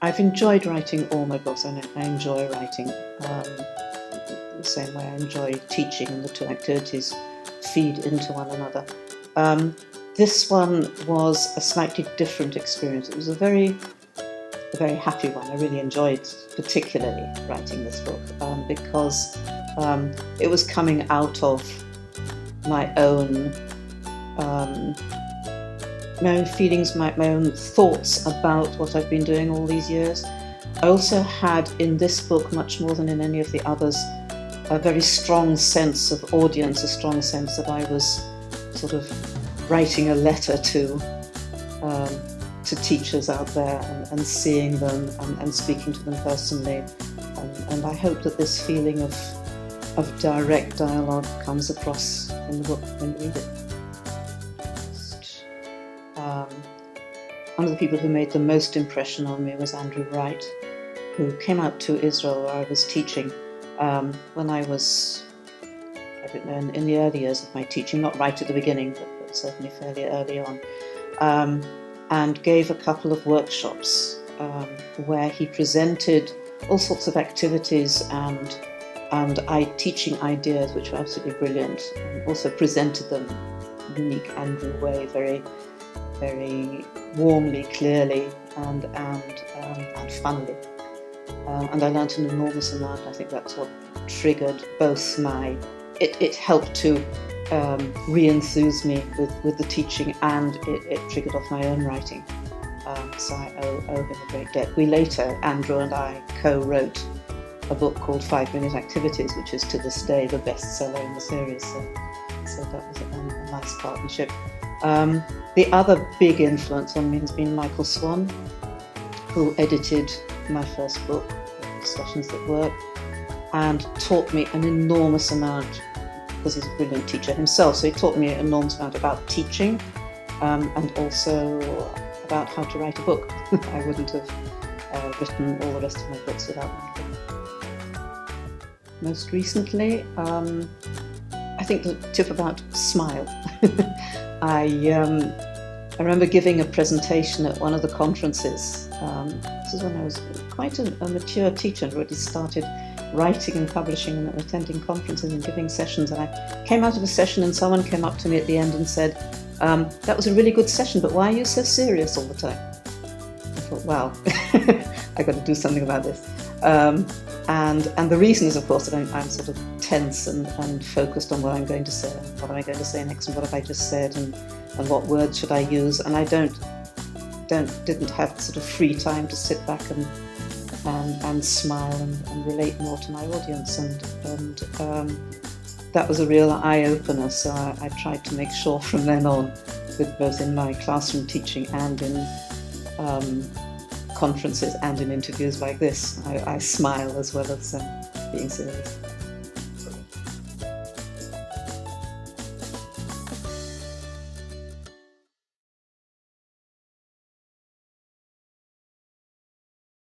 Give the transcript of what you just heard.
I've enjoyed writing all my books, and I enjoy writing the same way I enjoy teaching, and the two activities feed into one another. This one was a slightly different experience. It was a very happy one. I really enjoyed particularly writing this book because it was coming out of my own feelings, my own thoughts about what I've been doing all these years. I also had in this book, much more than in any of the others, a very strong sense of audience, a strong sense that I was sort of writing a letter to teachers out there and seeing them and speaking to them personally. And I hope that this feeling of direct dialogue comes across in the book when you read it. One of the people who made the most impression on me was Andrew Wright, who came out to Israel where I was teaching when I was, I don't know, in the early years of my teaching, not right at the beginning, but certainly fairly early on, and gave a couple of workshops where he presented all sorts of activities and teaching ideas, which were absolutely brilliant, and also presented them in a unique Andrew way, very warmly, clearly, and funnily. And I learnt an enormous amount. I think that's what triggered both it helped to re-enthuse me with the teaching, and it triggered off my own writing. So I owe him a great debt. We later, Andrew and I, co-wrote a book called 5-Minute Activities, which is to this day the bestseller in the series. So that was a nice partnership. The other big influence on me has been Michael Swan, who edited my first book, Discussions That Work, and taught me an enormous amount, because he's a brilliant teacher himself, so he taught me an enormous amount about teaching and also about how to write a book. I wouldn't have written all the rest of my books without Michael. Most recently, I think the tip about smile. I remember giving a presentation at one of the conferences. This is when I was quite a mature teacher and already started writing and publishing and attending conferences and giving sessions. And I came out of a session and someone came up to me at the end and said, that was a really good session, but why are you so serious all the time? I thought, wow, I've got to do something about this. And the reason is, of course, that I'm sort of tense and focused on what I'm going to say, and what am I going to say next, and what have I just said, and what words should I use. And I didn't have sort of free time to sit back and smile and relate more to my audience. And that was a real eye-opener. So I tried to make sure from then on, with both in my classroom teaching and in conferences and in interviews like this, I smile as well as being serious.